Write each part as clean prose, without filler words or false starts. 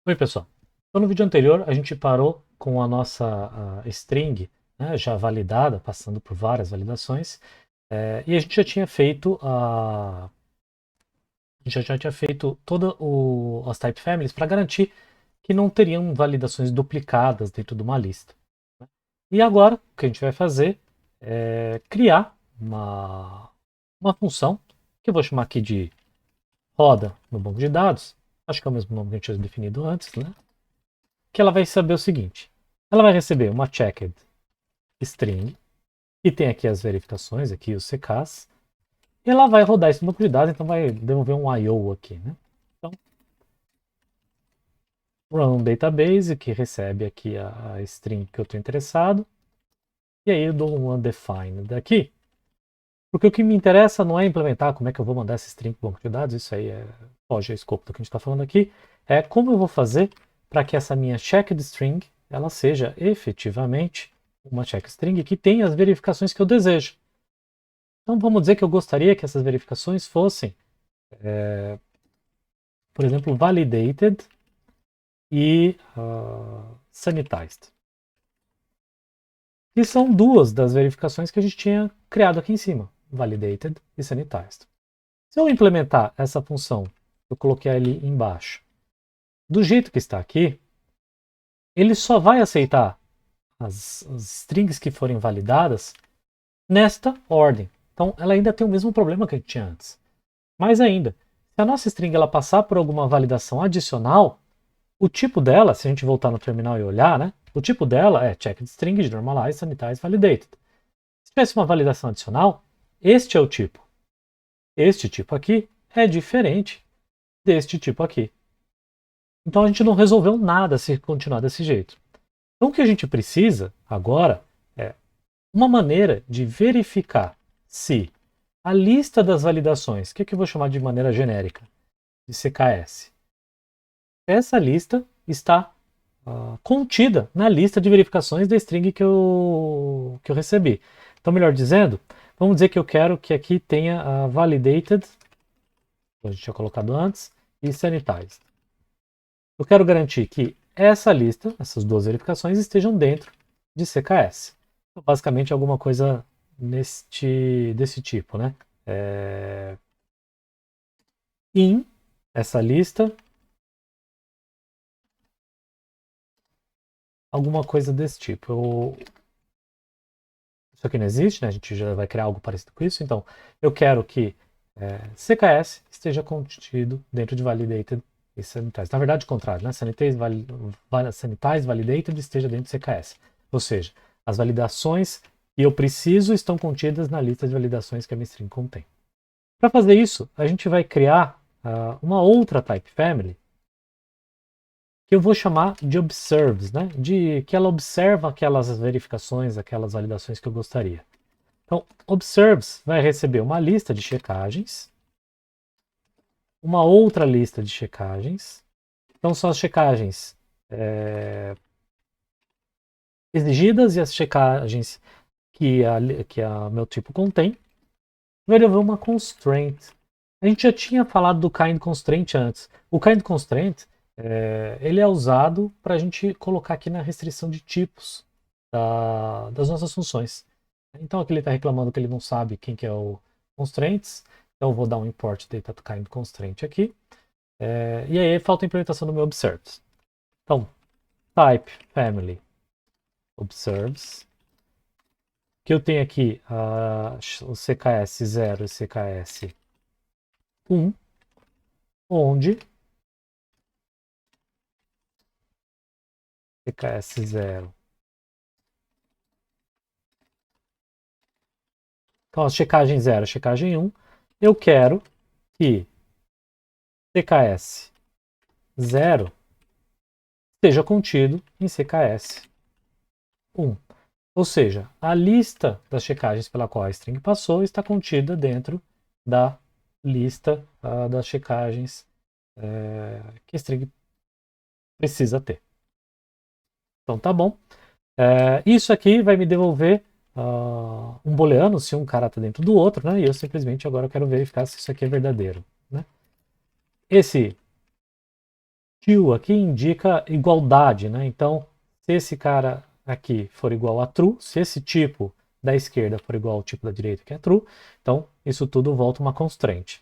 Oi, pessoal. Então, no vídeo anterior, a gente parou com a nossa string, né, já validada, passando por várias validações, e a gente já tinha feito já tinha feito todas as type families para garantir que não teriam validações duplicadas dentro de uma lista. Né? E agora, o que a gente vai fazer é criar uma função, que eu vou chamar aqui de roda no banco de dados, acho que é o mesmo nome que a gente tinha definido antes, né? Que ela vai saber o seguinte: ela vai receber uma checked string, que tem aqui as verificações, aqui os CKs, e ela vai rodar isso no banco de dados, então vai devolver um IO aqui, né? Então, run database, que recebe aqui a string que eu estou interessado, e aí eu dou um undefined aqui, porque o que me interessa não é implementar como é que eu vou mandar essa string para o banco de dados, isso aí foge ao escopo do que a gente está falando aqui, é como eu vou fazer para que essa minha checked string ela seja efetivamente uma check string que tenha as verificações que eu desejo. Então vamos dizer que eu gostaria que essas verificações fossem, por exemplo, validated e sanitized. E são duas das verificações que a gente tinha criado aqui em cima, validated e sanitized. Se eu implementar essa função, eu coloquei ali embaixo, do jeito que está aqui, ele só vai aceitar as strings que forem validadas nesta ordem. Então ela ainda tem o mesmo problema que a gente tinha antes. Mais ainda, se a nossa string ela passar por alguma validação adicional, o tipo dela, se a gente voltar no terminal e olhar, né, o tipo dela é checked string de normalize, sanitize, validated. Se tivesse uma validação adicional, este é o tipo. Este tipo aqui é diferente deste tipo aqui. Então a gente não resolveu nada se continuar desse jeito. Então o que a gente precisa agora é uma maneira de verificar se a lista das validações, que eu vou chamar de maneira genérica, de CKS, essa lista está contida na lista de verificações da string que eu recebi. Então, melhor dizendo, vamos dizer que eu quero que aqui tenha a validated, que a gente tinha colocado antes, e sanitized. Eu quero garantir que essa lista, essas duas verificações, estejam dentro de CKS. Então, basicamente, alguma coisa desse tipo, né? In essa lista, alguma coisa desse tipo. Isso aqui não existe, né? A gente já vai criar algo parecido com isso. Então, eu quero que CKS esteja contido dentro de validated e sanitize. Na verdade, o contrário, né? Sanitize, validated esteja dentro de CKS. Ou seja, as validações que eu preciso estão contidas na lista de validações que a minha string contém. Para fazer isso, a gente vai criar uma outra type family que eu vou chamar de observes, né? Que ela observa aquelas verificações, aquelas validações que eu gostaria. Então, observes vai receber uma lista de checagens, uma outra lista de checagens. Então, são as checagens exigidas e as checagens que a meu tipo contém. Vai haver uma constraint. A gente já tinha falado do kind constraint antes. O kind constraint ele é usado para a gente colocar aqui na restrição de tipos das nossas funções. Então aqui ele está reclamando que ele não sabe quem que é o constraints. Então eu vou dar um import data kind constraint aqui. E aí falta a implementação do meu observes. Então, type family observes. Que eu tenho aqui o CKS 0 e CKS 1, onde CKS 0. Então, a checagem 0, a checagem 1, eu quero que CKS 0 esteja contido em CKS 1. Ou seja, a lista das checagens pela qual a string passou está contida dentro da lista das checagens que a string precisa ter. Então tá bom. Isso aqui vai me devolver um booleano se um cara está dentro do outro, né? E eu simplesmente agora quero verificar se isso aqui é verdadeiro. Né? Esse Till aqui indica igualdade, né? Então, se esse cara aqui for igual a true, se esse tipo da esquerda for igual ao tipo da direita, que é true, então isso tudo volta uma constraint.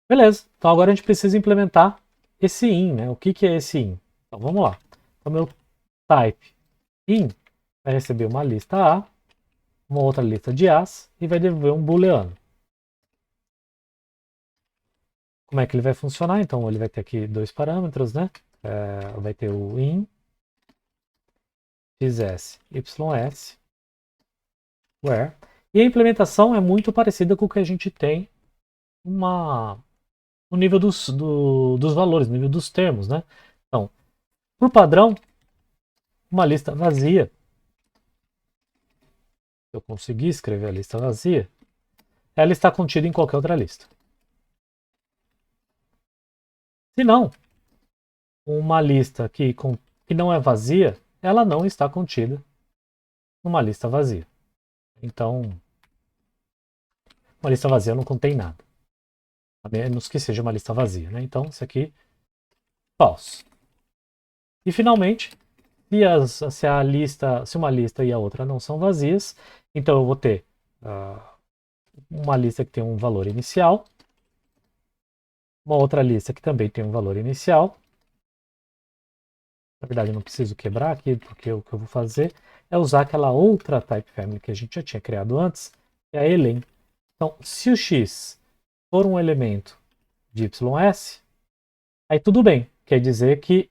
Beleza, então agora a gente precisa implementar esse in, né? O que é esse in? Então vamos lá. Então meu type in vai receber uma lista A, uma outra lista de A's e vai devolver um booleano. Como é que ele vai funcionar? Então ele vai ter aqui dois parâmetros, né? Vai ter o in, xs, ys, where. E a implementação é muito parecida com o que a gente tem no nível dos valores, no nível dos termos, né? Então, por padrão, uma lista vazia, se eu conseguir escrever a lista vazia, ela está contida em qualquer outra lista. Se não, uma lista que não é vazia, ela não está contida numa lista vazia. Então, uma lista vazia não contém nada. A menos que seja uma lista vazia, né? Então, isso aqui, false. E finalmente, se uma lista e a outra não são vazias, então eu vou ter uma lista que tem um valor inicial, uma outra lista que também tem um valor inicial. Na verdade, eu não preciso quebrar aqui, porque o que eu vou fazer é usar aquela outra type family que a gente já tinha criado antes, que é a elen. Então, se o x for um elemento de ys, aí tudo bem. Quer dizer que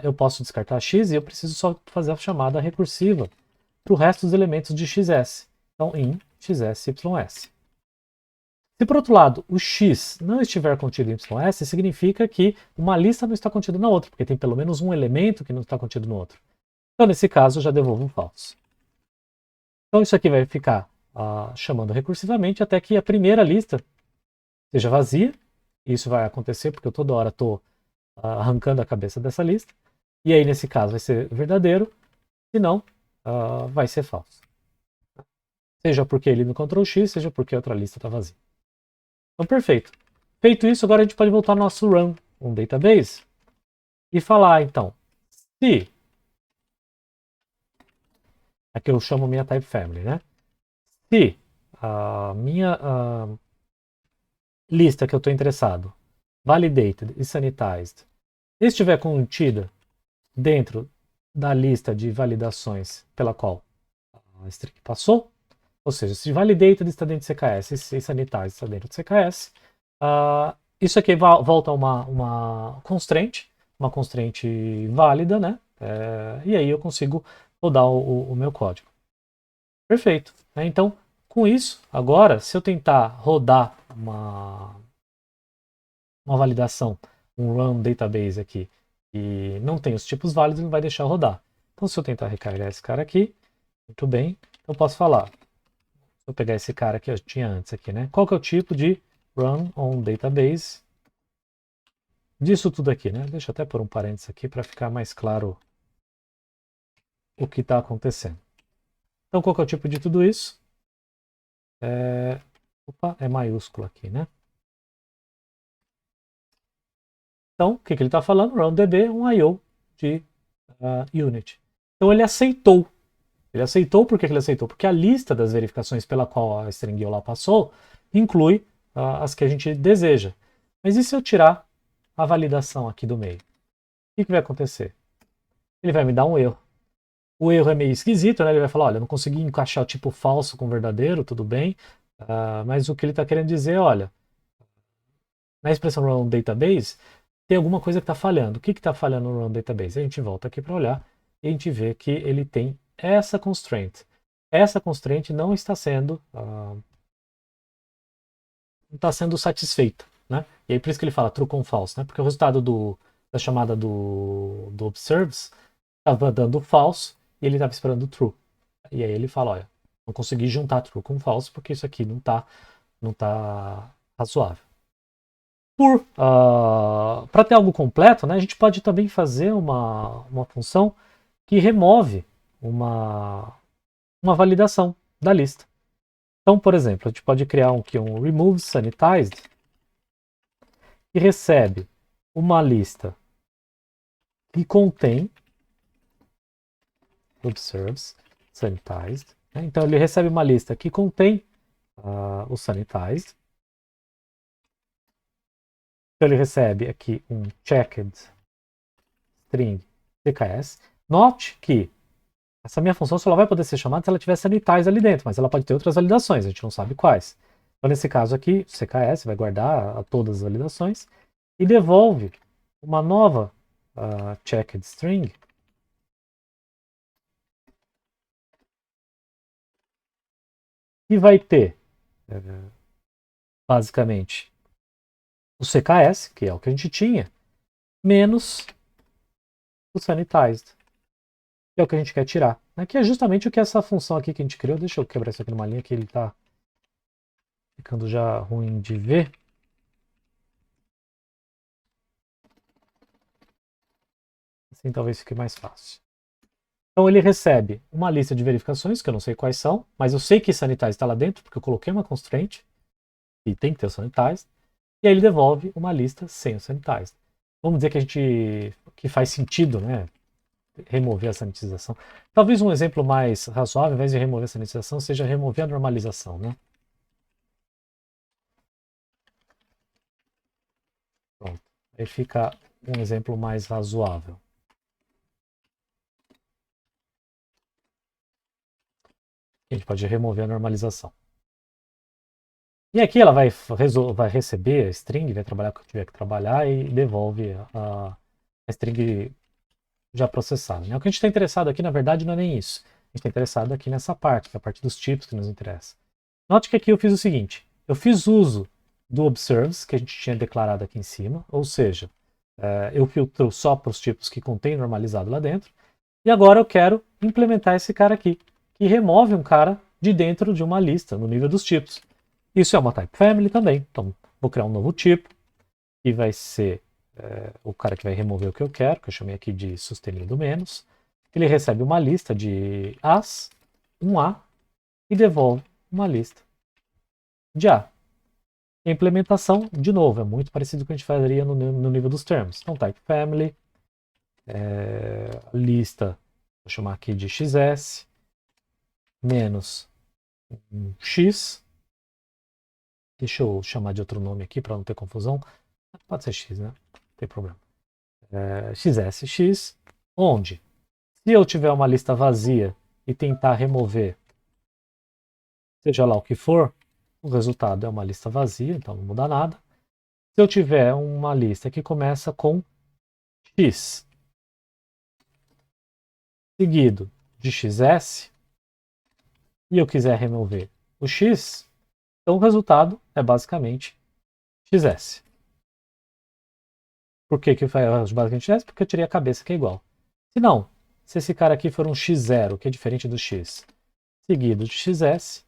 eu posso descartar x e eu preciso só fazer a chamada recursiva para o resto dos elementos de xs. Então, in xs, ys. Se, por outro lado, o x não estiver contido em ys, significa que uma lista não está contida na outra, porque tem pelo menos um elemento que não está contido no outro. Então, nesse caso, eu já devolvo um false. Então, isso aqui vai ficar chamando recursivamente até que a primeira lista seja vazia. Isso vai acontecer porque eu toda hora estou arrancando a cabeça dessa lista. E aí, nesse caso, vai ser verdadeiro. Se não, vai ser falso. Seja porque ele no Ctrl X, seja porque a outra lista está vazia. Então, perfeito. Feito isso, agora a gente pode voltar ao nosso run, um database, e falar, então, se... Aqui eu chamo minha type family, né? Se a minha lista que eu estou interessado, validated e sanitized, estiver contida dentro da lista de validações pela qual a string passou, ou seja, se validated está dentro de CKS e se sanitized está dentro de CKS, isso aqui volta uma constraint válida, né? E aí eu consigo rodar o meu código. Perfeito. Então, com isso, agora, se eu tentar rodar uma validação, um run database aqui, e não tem os tipos válidos, ele não vai deixar rodar. Então, se eu tentar recarregar esse cara aqui, muito bem, eu posso falar. Vou pegar esse cara que eu tinha antes aqui, né? Qual que é o tipo de run on database disso tudo aqui, né? Deixa eu até pôr um parênteses aqui para ficar mais claro o que está acontecendo. Então, qual que é o tipo de tudo isso? É maiúsculo aqui, né? Então, o que ele está falando? RunDB é um I.O. de unit. Então, ele aceitou. Ele aceitou, por que ele aceitou? Porque a lista das verificações pela qual a string lá passou inclui as que a gente deseja. Mas e se eu tirar a validação aqui do meio? O que vai acontecer? Ele vai me dar um erro. O erro é meio esquisito, né? Ele vai falar, olha, eu não consegui encaixar o tipo falso com verdadeiro, tudo bem. Mas o que ele está querendo dizer, olha, na expressão run database, tem alguma coisa que está falhando. O que está falhando no run database? A gente volta aqui para olhar e a gente vê que ele tem essa constraint. Essa constraint não está sendo satisfeita, né? E aí por isso que ele fala true com false, né? Porque o resultado da chamada do observes estava dando false e ele estava esperando true. E aí ele fala, olha, não consegui juntar true com false porque isso aqui não tá razoável. Para ter algo completo, né, a gente pode também fazer uma função que remove uma validação da lista. Então, por exemplo, a gente pode criar um remove sanitized que recebe uma lista que contém observes sanitized. Né? Então ele recebe uma lista que contém o sanitized. Então ele recebe aqui um checked string CKS. Note que essa minha função só vai poder ser chamada se ela tiver sanitized ali dentro, mas ela pode ter outras validações, a gente não sabe quais. Então nesse caso aqui, o CKS vai guardar todas as validações e devolve uma nova checked string que vai ter basicamente o CKS, que é o que a gente tinha, menos o sanitized, que é o que a gente quer tirar. Né? Que é justamente o que essa função aqui que a gente criou. Deixa eu quebrar isso aqui numa linha que ele está ficando já ruim de ver. Assim talvez fique mais fácil. Então ele recebe uma lista de verificações, que eu não sei quais são, mas eu sei que sanitize está lá dentro, porque eu coloquei uma constraint, e tem que ter o sanitize, e aí ele devolve uma lista sem o sanitize. Vamos dizer que faz sentido, né, remover a sanitização. Talvez um exemplo mais razoável, ao invés de remover a sanitização, seja remover a normalização, né? Pronto. Aí fica um exemplo mais razoável. A gente pode remover a normalização. E aqui ela vai receber a string, vai trabalhar com o que tiver que trabalhar e devolve a string já processada. Né? O que a gente está interessado aqui, na verdade, não é nem isso. A gente está interessado aqui nessa parte, que é a parte dos tipos que nos interessa. Note que aqui eu fiz o seguinte. Eu fiz uso do observes, que a gente tinha declarado aqui em cima, ou seja, eu filtro só para os tipos que contém normalizado lá dentro. E agora eu quero implementar esse cara aqui, que remove um cara de dentro de uma lista, no nível dos tipos. Isso é uma type family também. Então, vou criar um novo tipo, que vai ser o cara que vai remover o que eu quero, que eu chamei aqui de sustenido menos. Ele recebe uma lista de As, um A, e devolve uma lista de A. E a implementação, de novo, é muito parecido com o que a gente faria no nível dos termos. Então, type family, lista, vou chamar aqui de XS, menos X. Deixa eu chamar de outro nome aqui para não ter confusão. Pode ser X, né? Não tem problema. XSX, onde, se eu tiver uma lista vazia e tentar remover, seja lá o que for, o resultado é uma lista vazia, então não muda nada. Se eu tiver uma lista que começa com X, seguido de XS, e eu quiser remover o X, então o resultado é basicamente XS. Por que faz basicamente XS? Porque eu tirei a cabeça que é igual. Se não, se esse cara aqui for um X0, que é diferente do X, seguido de XS,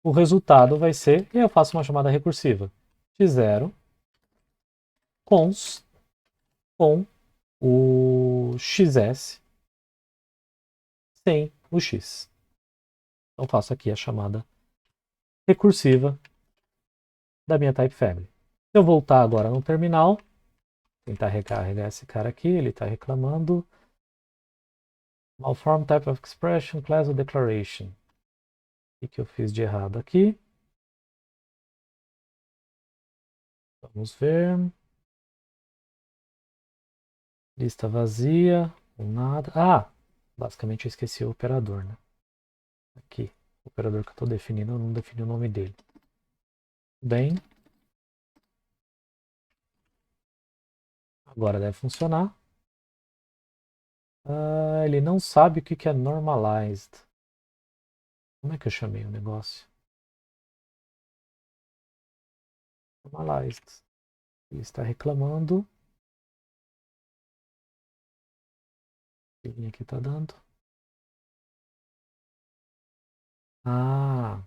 o resultado vai ser, e eu faço uma chamada recursiva, x0 cons com o xs sem o x. Então faço aqui a chamada recursiva da minha type family. Se eu voltar agora no terminal, tentar recarregar esse cara aqui, ele está reclamando. Malform type of expression, class or declaration. O que eu fiz de errado aqui? Vamos ver. Lista vazia, nada. Ah, basicamente eu esqueci o operador, né? Aqui, o operador que eu estou definindo, eu não defini o nome dele. Bem, agora deve funcionar. Ele não sabe o que é normalized. Como é que eu chamei o negócio? Normalized. Ele está reclamando. Que linha aqui está dando? O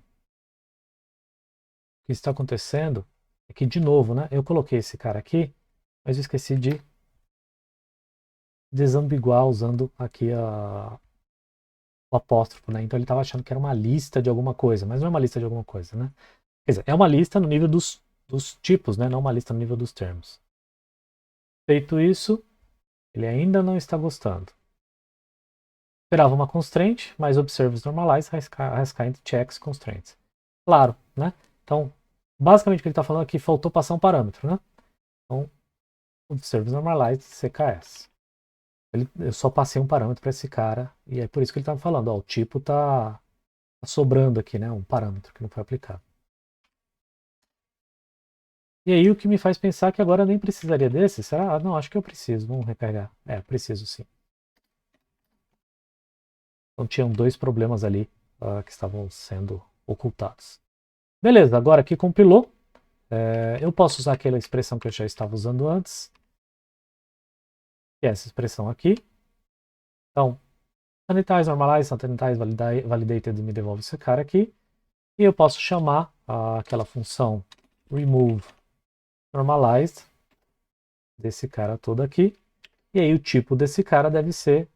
que está acontecendo é que, de novo, né? Eu coloquei esse cara aqui, mas eu esqueci de desambiguar usando aqui o apóstrofo, né? Então ele estava achando que era uma lista de alguma coisa, mas não é uma lista de alguma coisa, né? Quer dizer, é uma lista no nível dos tipos, né? Não uma lista no nível dos termos. Feito isso, ele ainda não está gostando. Esperava uma constraint, mas observe normalize, has kind checks constraints. Claro, né? Então, basicamente o que ele está falando aqui, faltou passar um parâmetro, né? Então, observe normalize CKS. Eu só passei um parâmetro para esse cara, e é por isso que ele estava falando, ó, o tipo está sobrando aqui, né? Um parâmetro que não foi aplicado. E aí o que me faz pensar que agora eu nem precisaria desse? Será? Ah, não, acho que eu preciso. Vamos recarregar. É, preciso sim. Então tinham dois problemas ali que estavam sendo ocultados. Beleza, agora que compilou, eu posso usar aquela expressão que eu já estava usando antes, que é essa expressão aqui. Então, sanitize, normalize, sanitize, validated me devolve esse cara aqui. E eu posso chamar aquela função remove normalized desse cara todo aqui. E aí o tipo desse cara deve ser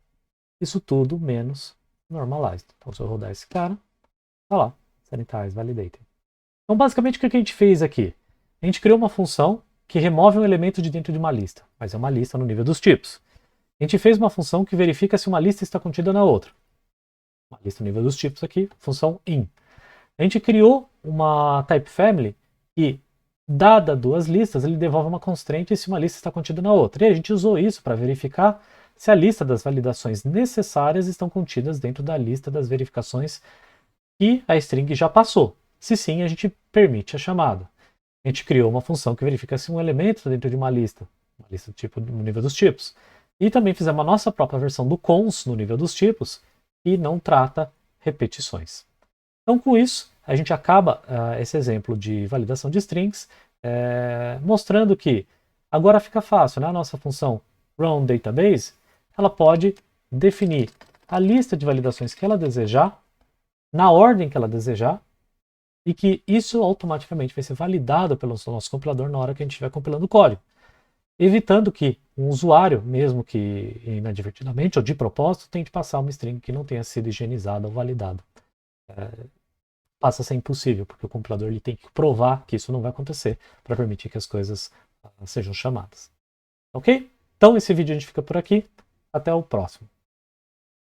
isso tudo menos normalized. Então se eu rodar esse cara, tá lá, sanitize validated. Então basicamente o que a gente fez aqui? A gente criou uma função que remove um elemento de dentro de uma lista, mas é uma lista no nível dos tipos. A gente fez uma função que verifica se uma lista está contida na outra. Uma lista no nível dos tipos aqui, função in. A gente criou uma type family que, dada duas listas, ele devolve uma constraint se uma lista está contida na outra. E a gente usou isso para verificar se a lista das validações necessárias estão contidas dentro da lista das verificações que a string já passou. Se sim, a gente permite a chamada. A gente criou uma função que verifica se um elemento está dentro de uma lista do tipo no nível dos tipos. E também fizemos a nossa própria versão do cons no nível dos tipos e não trata repetições. Então, com isso, a gente acaba esse exemplo de validação de strings, mostrando que agora fica fácil, né? A nossa função runDatabase, ela pode definir a lista de validações que ela desejar, na ordem que ela desejar, e que isso automaticamente vai ser validado pelo nosso compilador na hora que a gente estiver compilando o código, evitando que um usuário, mesmo que inadvertidamente ou de propósito, tente passar uma string que não tenha sido higienizada ou validada. Passa a ser impossível, porque o compilador ele tem que provar que isso não vai acontecer para permitir que as coisas sejam chamadas. Ok? Então esse vídeo a gente fica por aqui. Até o próximo.